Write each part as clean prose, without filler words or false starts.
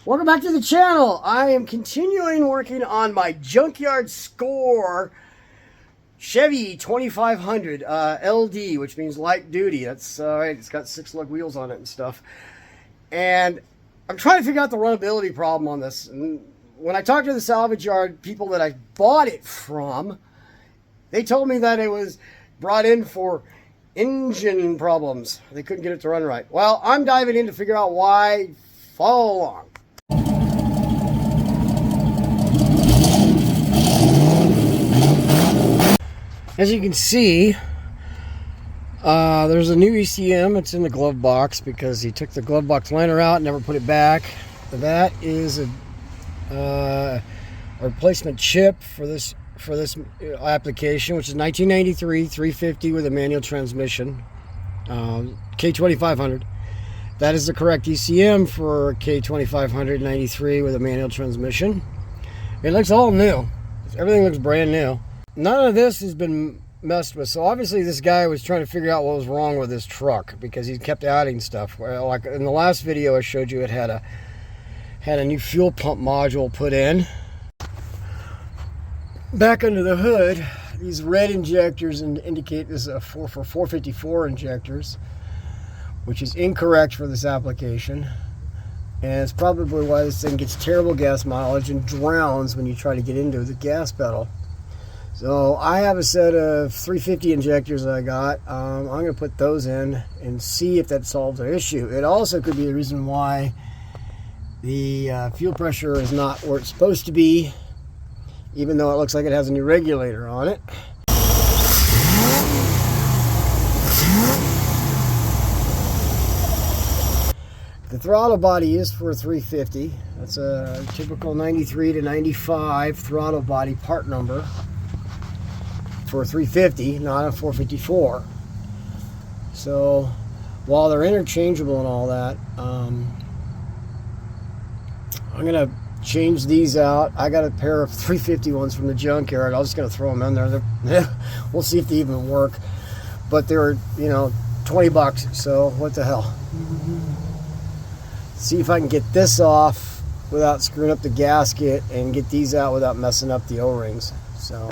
Welcome back to the channel. I am continuing working on my Junkyard Score Chevy 2500 LD, which means light duty. That's right. It's got 6-lug wheels on it and stuff. And I'm trying to figure out the runnability problem on this. And when I talked to the salvage yard people that I bought it from, they told me that it was brought in for engine problems. They couldn't get it to run right. Well, I'm diving in to figure out why. Follow along. As you can see, there's a new ECM. It's in the glove box because he took the glove box liner out and never put it back. That is a replacement chip for this application, which is 1993 350 with a manual transmission, K2500. That is the correct ECM for K2500 93 with a manual transmission. It looks all new. Everything looks brand new. None of this has been messed with. So obviously this guy was trying to figure out what was wrong with his truck because he kept adding stuff. Like in the last video I showed you, it had a new fuel pump module put in. Back under the hood, these red injectors indicate this is for 454 injectors, which is incorrect for this application. And it's probably why this thing gets terrible gas mileage and drowns when you try to get into the gas pedal. So I have a set of 350 injectors that I got. I'm going to put those in and see if that solves our issue. It also could be the reason why the fuel pressure is not where it's supposed to be, even though it looks like it has a new regulator on it. The throttle body is for 350. That's a typical 93 to 95 throttle body part number for 350, not a 454. So while they're interchangeable and all that, I'm gonna change these out. I got a pair of 350 ones from the junkyard. I'm just gonna throw them in there. We'll see if they even work. But they're, you know, 20 bucks. So what the hell? See if I can get this off without screwing up the gasket and get these out without messing up the O-rings. So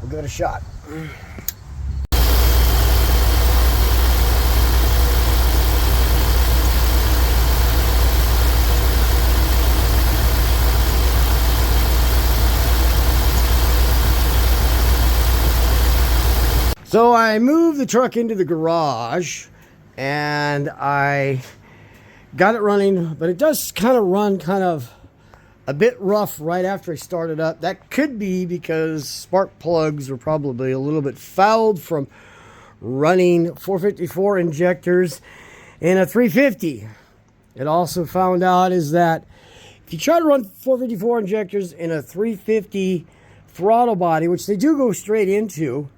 we'll give it a shot. So I moved the truck into the garage and I got it running, but it does kind of run kind of a bit rough right after I started up. That could be because spark plugs were probably a little bit fouled from running 454 injectors in a 350. It also found out is that if you try to run 454 injectors in a 350 throttle body, which they do go straight into,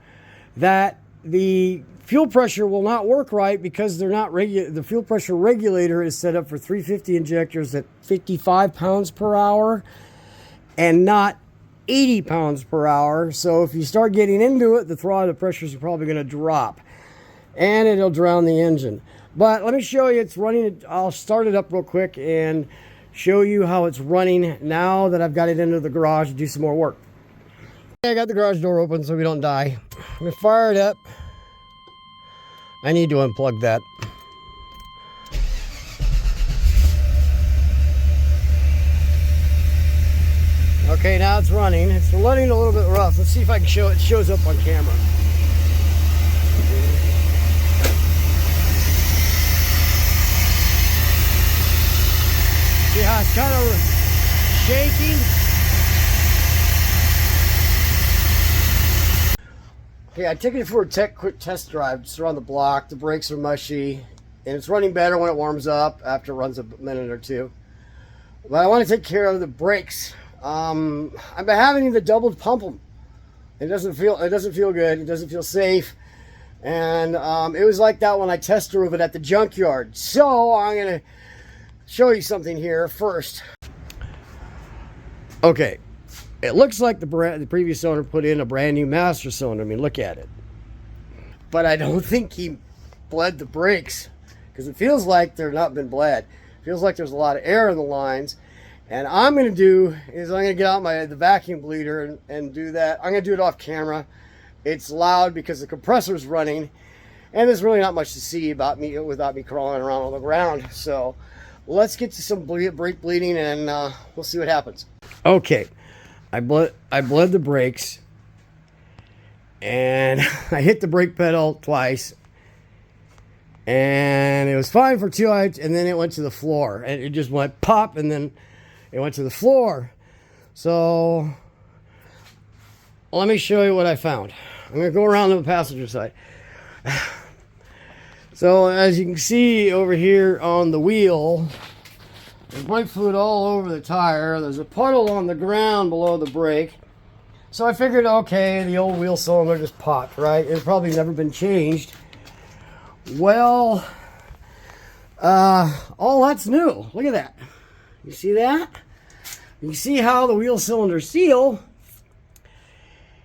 that the fuel pressure will not work right because they're not the fuel pressure regulator is set up for 350 injectors at 55 pounds per hour and not 80 pounds per hour. So if you start getting into it, the throttle pressures are probably going to drop and it'll drown the engine. But let me show you, it's running. I'll start it up real quick and show you how it's running now that I've got it into the garage to do some more work. I got the garage door open so we don't die. I'm going to fire it up. I need to unplug that. Okay, now it's running. It's running a little bit rough. Let's see if I can show it. Shows up on camera. See how it's kind of shaking? Okay, I took it for a quick test drive just around the block. The brakes are mushy, and it's running better when it warms up after it runs a minute or two. But I want to take care of the brakes. I've been having to double pump them. It doesn't feel good. It doesn't feel safe, and it was like that when I test drove it at the junkyard. So I'm gonna show you something here first. Okay. It looks like the previous owner put in a brand new master cylinder. I mean, look at it. But I don't think he bled the brakes because it feels like they're not been bled. Feels like there's a lot of air in the lines. And I'm going to do is I'm going to get out the vacuum bleeder and do that. I'm going to do it off camera. It's loud because the compressor's running. And there's really not much to see about me without me crawling around on the ground. So let's get to some brake bleeding and we'll see what happens. Okay, I bled the brakes. And I hit the brake pedal twice. And it was fine for 2 hours. And then it went to the floor. And it just went pop and then it went to the floor. So let me show you what I found. I'm going to go around to the passenger side. So as you can see over here on the wheel, there's brake fluid all over the tire. There's a puddle on the ground below the brake. So I figured, okay, the old wheel cylinder just popped, right? It's probably never been changed. Well, all that's new. Look at that. You see that? You see how the wheel cylinders seal?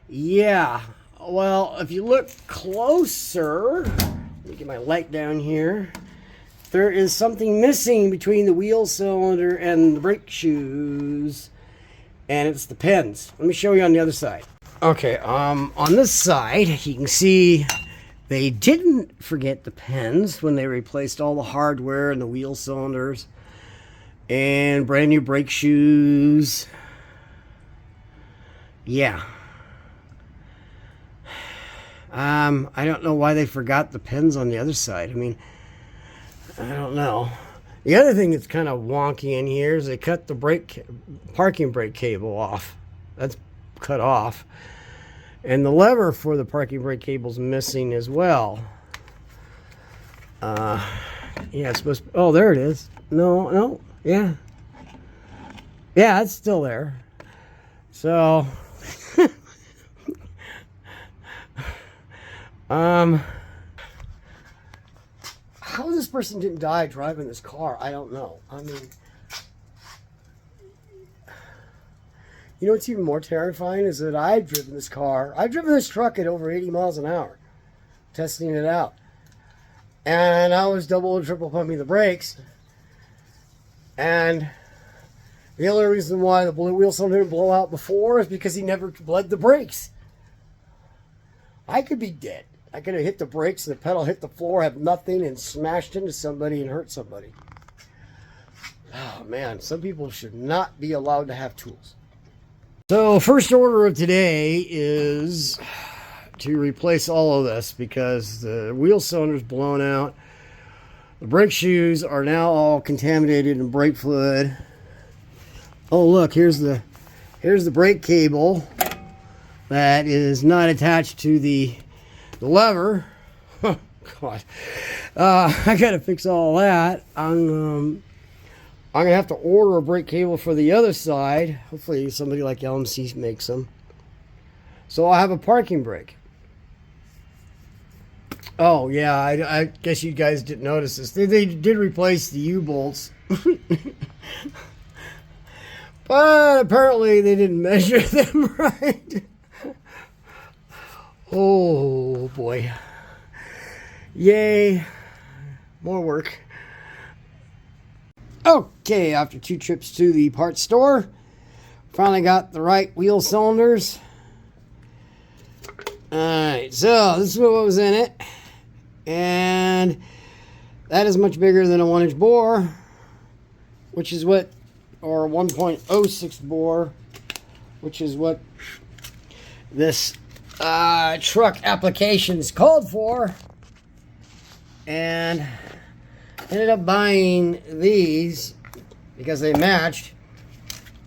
Yeah. Well, if you look closer, let me get my light down here. There is something missing between the wheel cylinder and the brake shoes, and it's the pins. Let me show you on the other side. Okay, on this side, you can see they didn't forget the pins when they replaced all the hardware and the wheel cylinders and brand new brake shoes. Yeah. I don't know why they forgot the pins on the other side. I mean, I don't know. The other thing that's kind of wonky in here is they cut the parking brake cable off. That's cut off. And the lever for the parking brake cable is missing as well. Yeah, it's supposed to, oh, there it is. No, yeah. Yeah, it's still there. So, how this person didn't die driving this car, I don't know. I mean, you know what's even more terrifying is that I've driven this car. I've driven this truck at over 80 miles an hour, testing it out. And I was double and triple pumping the brakes. And the only reason why the wheel cylinder didn't blow out before is because he never bled the brakes. I could be dead. I could have hit the brakes and the pedal hit the floor, have nothing, and smashed into somebody and hurt somebody. Oh man, some people should not be allowed to have tools. So first order of today is to replace all of this because the wheel cylinder's blown out. The brake shoes are now all contaminated in brake fluid. Oh look, here's the brake cable that is not attached to the lever. Oh God, I gotta fix all that. I'm gonna have to order a brake cable for the other side. Hopefully somebody like LMC makes them. So I'll have a parking brake. Oh yeah, I guess you guys didn't notice this. They did replace the U-bolts. But apparently they didn't measure them right. Oh boy. Yay. More work. Okay, after 2 trips to the parts store, finally got the right wheel cylinders. Alright, so this is what was in it. And that is much bigger than a 1-inch bore, which is what, or 1.06 bore, which is what this truck application is called for. And ended up buying these because they matched.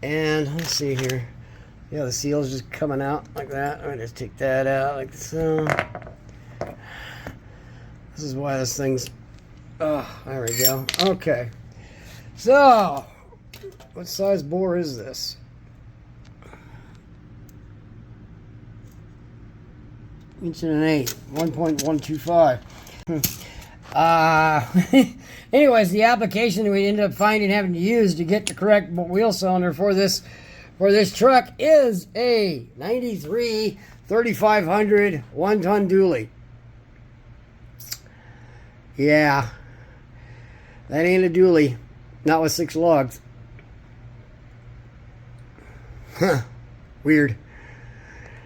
And let's see here. Yeah, the seal's just coming out like that. I'm gonna just take that out like so. This is why this thing's, oh, there we go. Okay. So, what size bore is this? Inch and an eighth, 1.125. Anyways, the application that we ended up having to use to get the correct wheel cylinder for this truck is a 93 3500 1-ton dually. Yeah, that ain't a dually. Not with 6 lugs. Huh. Weird.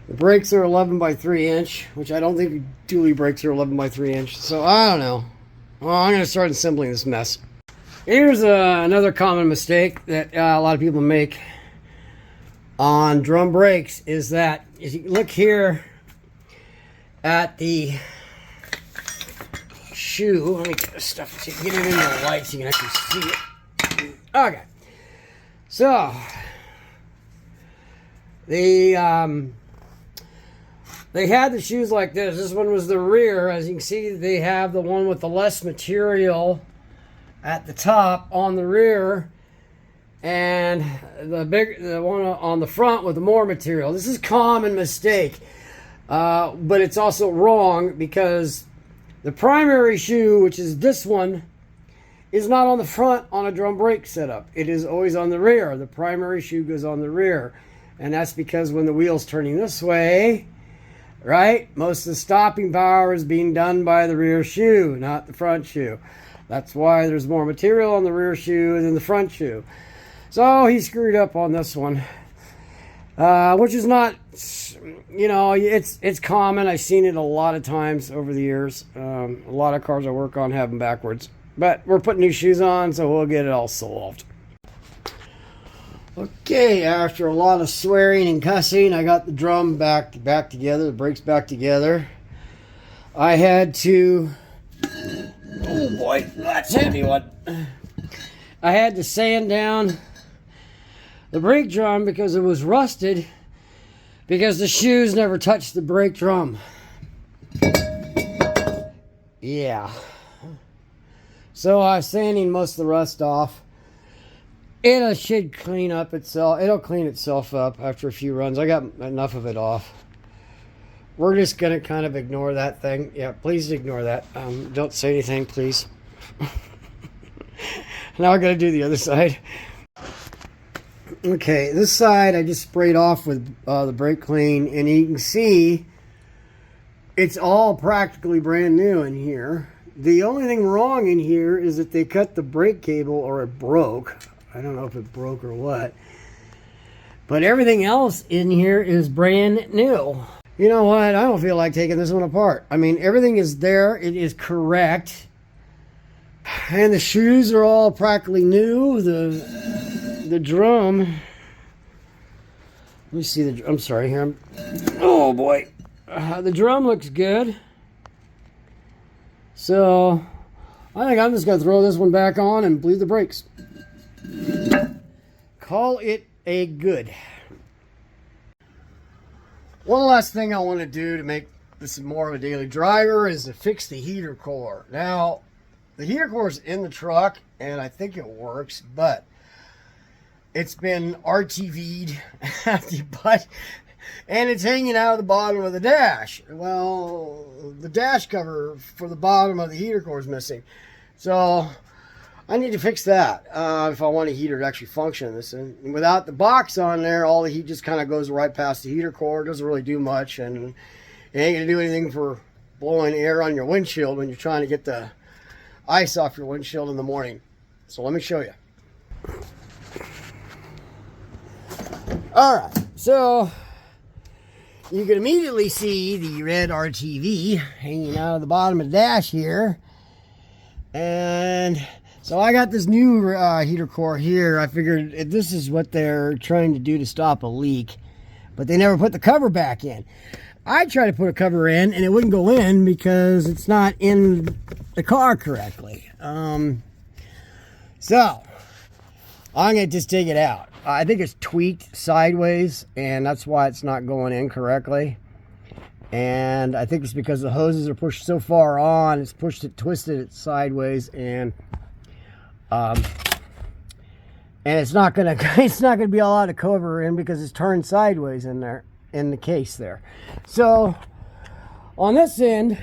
The brakes are 11 by 3 inch, which I don't think dually brakes are 11 by 3 inch. So I don't know. Well, I'm going to start assembling this mess. Here's another common mistake that a lot of people make on drum brakes is that if you look here at the shoe, let me get this stuff to get it in the light so you can actually see it. Okay, so they had the shoes like this. This one was the rear. As you can see, they have the one with the less material at the top on the rear, and the one on the front with the more material. This is a common mistake, but it's also wrong because the primary shoe, which is this one, is not on the front on a drum brake setup. It is always on the rear. The primary shoe goes on the rear, and that's because when the wheel's turning this way, right, most of the stopping power is being done by the rear shoe, not the front shoe. That's why there's more material on the rear shoe than the front shoe. So he screwed up on this one, which is not, you know, it's common. I've seen it a lot of times over the years. A lot of cars I work on have them backwards. But we're putting new shoes on, so we'll get it all solved. Okay, after a lot of swearing and cussing, I got the drum back together, the brakes back together. I had to... Oh boy, that's a heavy one. I had to sand down the brake drum because it was rusted because the shoes never touched the brake drum. Yeah. So I was sanding most of the rust off. It should clean up itself. It'll clean itself up after a few runs. I got enough of it off. We're just going to kind of ignore that thing. Yeah, please ignore that. Don't say anything, please. Now I got to do the other side. Okay, this side I just sprayed off with the brake clean, and you can see it's all practically brand new in here. The only thing wrong in here is that they cut the brake cable, or it broke. I don't know if it broke or what. But everything else in here is brand new. You know what? I don't feel like taking this one apart. I mean, everything is there. It is correct. And the shoes are all practically new. The drum. Let me see I'm sorry here. Oh boy. The drum looks good. So, I think I'm just going to throw this one back on and bleed the brakes. Call it a good. One last thing I want to do to make this more of a daily driver is to fix the heater core. Now, the heater core is in the truck, and I think it works, but it's been RTV'd at the butt, and it's hanging out of the bottom of the dash. Well, the dash cover for the bottom of the heater core is missing. So, I need to fix that if I want a heater to actually function. And without the box on there, all the heat just kind of goes right past the heater core. It doesn't really do much, and it ain't going to do anything for blowing air on your windshield when you're trying to get the ice off your windshield in the morning. So let me show you. Alright, so you can immediately see the red RTV hanging out of the bottom of the dash here. And so I got this new heater core here. I figured this is what they're trying to do to stop a leak, but they never put the cover back in. I tried to put a cover in and it wouldn't go in because it's not in the car correctly. So I'm going to just take it out. I think it's tweaked sideways, and that's why it's not going in correctly. And I think it's because the hoses are pushed so far on, it's twisted it sideways, and it's not gonna be a lot of cover in because it's turned sideways in there, in the case there. So on this end,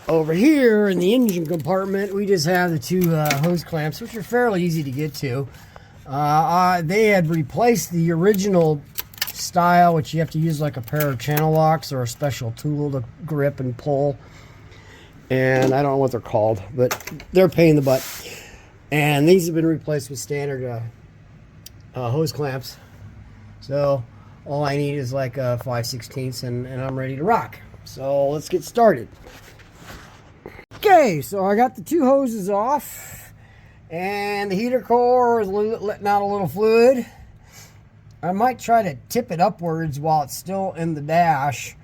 over here in the engine compartment, we just have the two hose clamps, which are fairly easy to get to. They had replaced the original style, which you have to use like a pair of channel locks or a special tool to grip and pull. And I don't know what they're called, but they're a pain in the butt. And these have been replaced with standard hose clamps. So all I need is like a 5/16 and I'm ready to rock. So let's get started. Okay, so I got the two hoses off and the heater core is letting out a little fluid. I might try to tip it upwards while it's still in the dash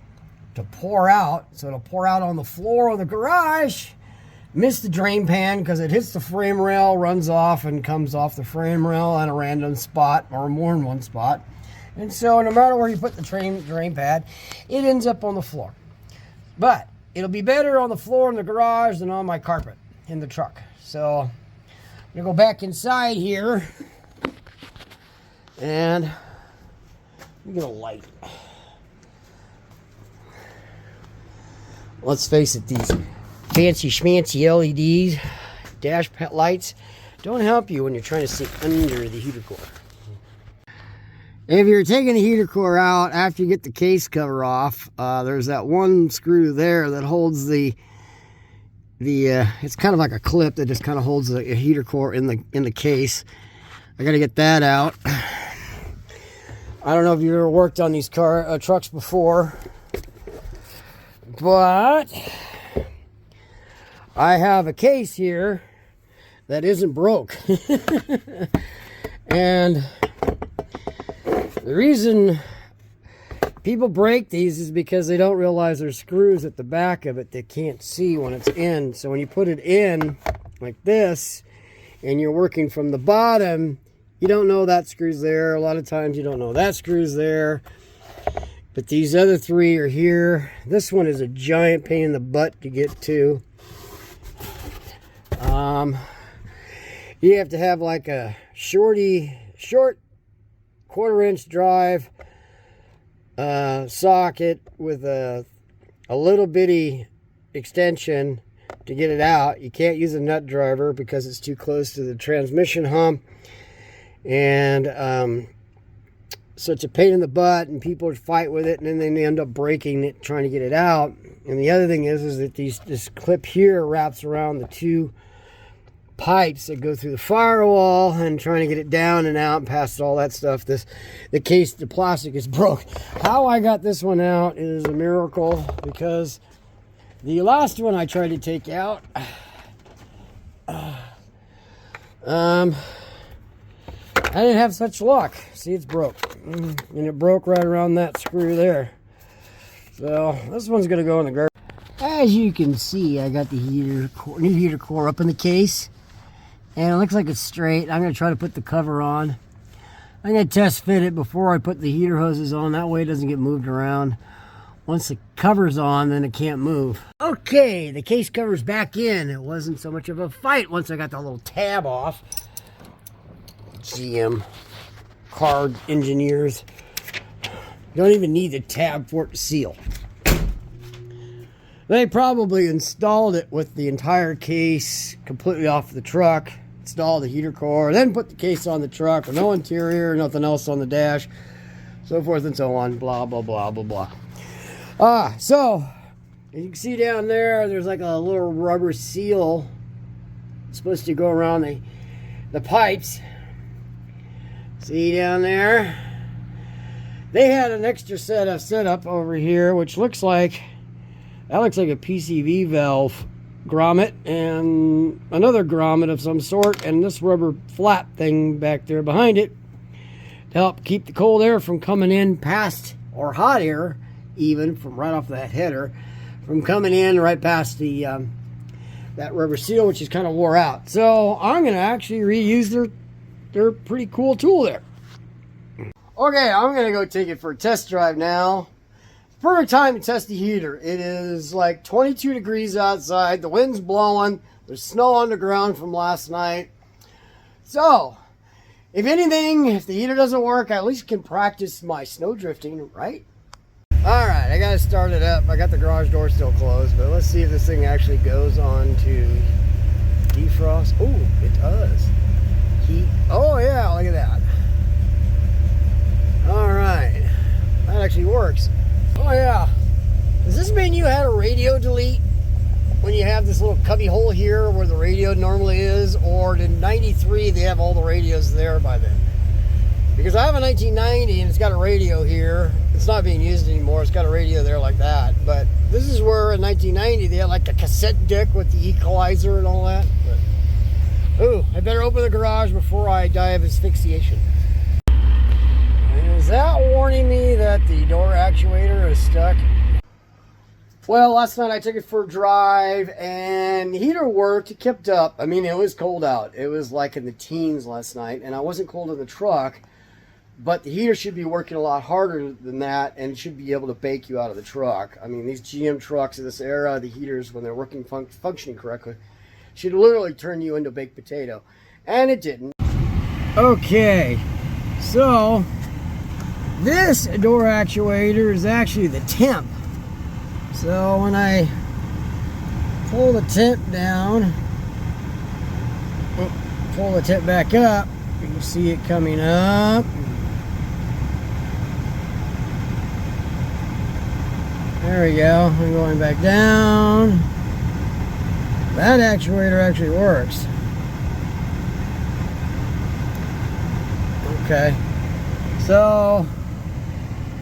to pour out. So it'll pour out on the floor of the garage. Miss the drain pan because it hits the frame rail, runs off, and comes off the frame rail at a random spot or more than one spot. And so no matter where you put the drain pad, it ends up on the floor. But it'll be better on the floor in the garage than on my carpet in the truck. So I'm gonna go back inside here and I'm gonna light. Let's face it, these fancy schmancy LEDs, dash lights, don't help you when you're trying to see under the heater core. If you're taking the heater core out after you get the case cover off, there's that one screw there that holds the it's kind of like a clip that just kind of holds the heater core in the case. I got to get that out. I don't know if you've ever worked on these trucks before, but I have a case here that isn't broke. And the reason people break these is because they don't realize there's screws at the back of it they can't see when it's in. So when you put it in like this and you're working from the bottom, you don't know that screw's there. A lot of times you don't know that screw's there. But these other three are here. This one is a giant pain in the butt to get to. You have to have like a short 1/4-inch drive socket with a little bitty extension to get it out. You can't use a nut driver because it's too close to the transmission hump. And so it's a pain in the butt, and people fight with it, and then they end up breaking it trying to get it out. And the other thing is that this clip here wraps around the two pipes that go through the firewall, and trying to get it down and out and past all that stuff. The plastic is broke. How I got this one out is a miracle, because the last one I tried to take out, I didn't have such luck. See, it's broke. And it broke right around that screw there. So this one's gonna go in the garbage. As you can see, I got the new heater core up in the case. And it looks like it's straight. I'm going to try to put the cover on. I'm going to test fit it before I put the heater hoses on. That way it doesn't get moved around. Once the cover's on, then it can't move. Okay, the case cover's back in. It wasn't so much of a fight once I got the little tab off. GM car engineers. You don't even need the tab for it to seal. They probably installed it with the entire case completely off the truck. Install the heater core, then put the case on the truck with no interior, nothing else on the dash, so forth and so on, blah, blah, blah, blah, blah. So, as you can see down there, there's like a little rubber seal supposed to go around the pipes. See down there? They had an extra setup over here, which looks like, that looks like a PCV valve grommet and another grommet of some sort, and this rubber flap thing back there behind it to help keep the cold air from coming in past, or hot air even from right off that header, from coming in right past the that rubber seal, which is kind of wore out. So I'm going to actually reuse their pretty cool tool there. Okay, I'm going to go take it for a test drive now. Perfect time to test the heater. It is like 22 degrees outside. The wind's blowing. There's snow on the ground from last night. So, if anything, if the heater doesn't work, I at least can practice my snow drifting, right? Alright, I got to start it up. I got the garage door still closed, but let's see if this thing actually goes on to defrost. Oh, it does. Oh yeah, look at that. Alright, that actually works. Oh yeah. Does this mean you had a radio delete when you have this little cubby hole here where the radio normally is, or in 93 they have all the radios there by then. Because I have a 1990 and it's got a radio here. It's not being used anymore. It's got a radio there like that. But this is where in 1990 they had like a cassette deck with the equalizer and all that. But, ooh, I better open the garage before I die of asphyxiation. Is that warning me that the door actuator is stuck? Well, last night I took it for a drive and the heater worked. It kept up. I mean, it was cold out. It was like in the teens last night, and I wasn't cold in the truck. But the heater should be working a lot harder than that and should be able to bake you out of the truck. I mean, these GM trucks of this era, the heaters, when they're working functioning correctly, should literally turn you into baked potato. And it didn't. Okay, so this door actuator is actually the temp. So when I pull the temp down, pull the temp back up, you can see it coming up. There we go. I'm going back down. That actuator actually works. Okay. So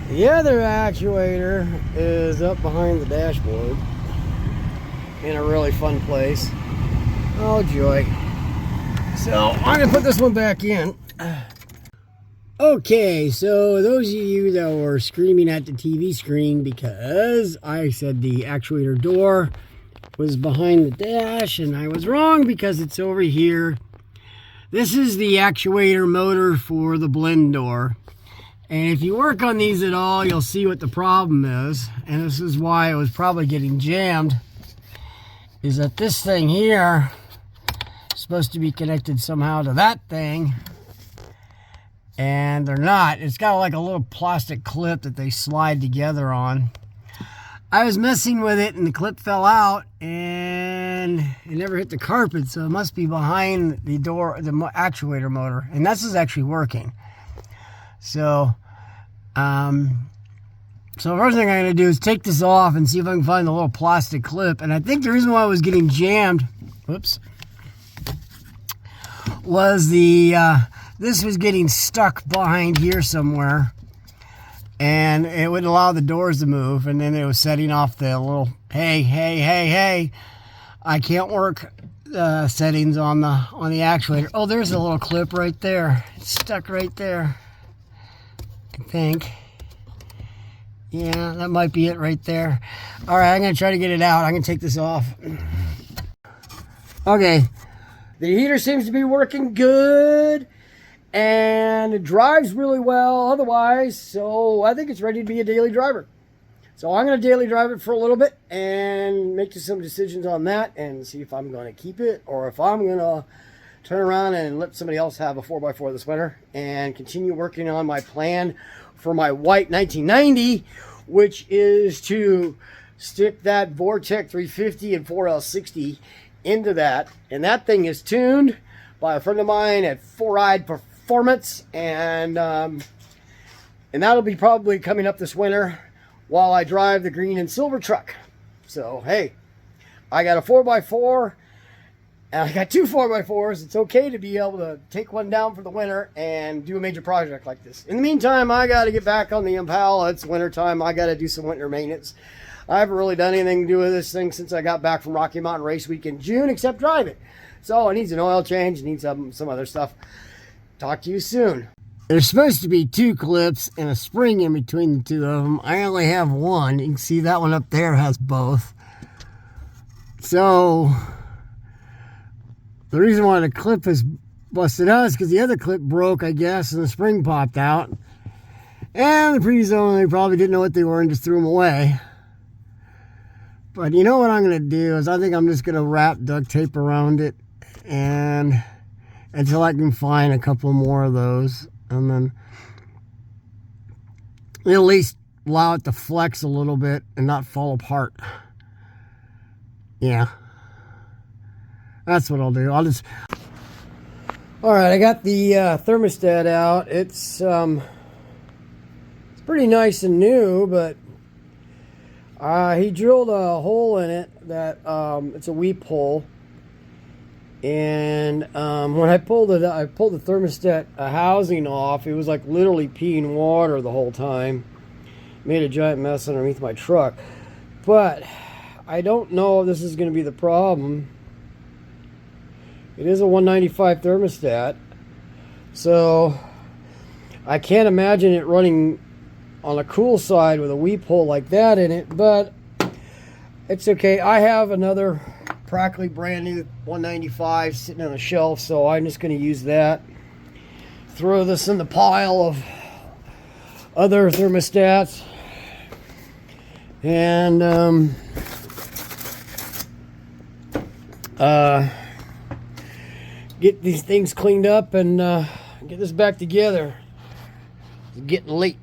the other actuator is up behind the dashboard in a really fun place. Oh joy. So I'm gonna put this one back in. Okay, so those of you that were screaming at the TV screen because I said the actuator door was behind the dash, and I was wrong because it's over here. This is the actuator motor for the blend door. And if you work on these at all, you'll see what the problem is. And this is why it was probably getting jammed. Is that this thing here is supposed to be connected somehow to that thing. And they're not. It's got like a little plastic clip that they slide together on. I was messing with it and the clip fell out and it never hit the carpet, so it must be behind the door, the actuator motor. And this is actually working. So, the first thing I'm going to do is take this off and see if I can find the little plastic clip. And I think the reason why I was getting jammed, whoops, was this was getting stuck behind here somewhere, and it wouldn't allow the doors to move, and then it was setting off the little hey, I can't work settings on the actuator. Oh, there's a little clip right there. It's stuck right there, I think. Yeah, that might be it right there. All right, I'm gonna try to get it out. I'm gonna take this off. Okay, the heater seems to be working good. And it drives really well otherwise, so I think it's ready to be a daily driver. So I'm going to daily drive it for a little bit and make some decisions on that and see if I'm going to keep it or if I'm going to turn around and let somebody else have a 4x4 this winter and continue working on my plan for my white 1990, which is to stick that Vortec 350 and 4L60 into that. And that thing is tuned by a friend of mine at 4Ride Performance, and that'll be probably coming up this winter while I drive the green and silver truck. So hey, I got a 4x4 and I got two 4x4s. It's okay to be able to take one down for the winter and do a major project like this. In the meantime, I got to get back on the Impala. It's winter time. I got to do some winter maintenance. I haven't really done anything to do with this thing since I got back from Rocky Mountain Race Week in June, except drive it. So it needs an oil change, it needs some other stuff. Talk to you soon. There's supposed to be two clips and a spring in between the two of them. I only have one. You can see that one up there has both. So the reason why the clip is busted out is because the other clip broke, I guess, and the spring popped out. And the previous owner, they probably didn't know what they were and just threw them away. But you know what I'm going to do is I think I'm just going to wrap duct tape around it and until I can find a couple more of those, and then at least allow it to flex a little bit and not fall apart. Yeah, that's what I'll do. All right, I got the thermostat out. It's pretty nice and new, but He drilled a hole in it that it's a weep hole, and when I pulled the thermostat housing off, it was like literally peeing water the whole time. Made a giant mess underneath my truck, but I don't know if this is going to be the problem. It is a 195 thermostat, so I can't imagine it running on the cool side with a weep hole like that in it, but it's okay. I have another practically brand new 195 sitting on a shelf, so I'm just going to use that. Throw this in the pile of other thermostats, and get these things cleaned up and get this back together. It's getting late.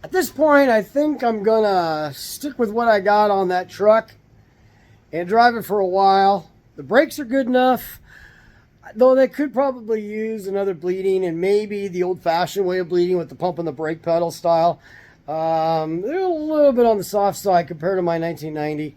At this point, I think I'm gonna stick with what I got on that truck and drive it for a while. The brakes are good enough, though they could probably use another bleeding, and maybe the old-fashioned way of bleeding with the pump and the brake pedal style. They're a little bit on the soft side compared to my 1990.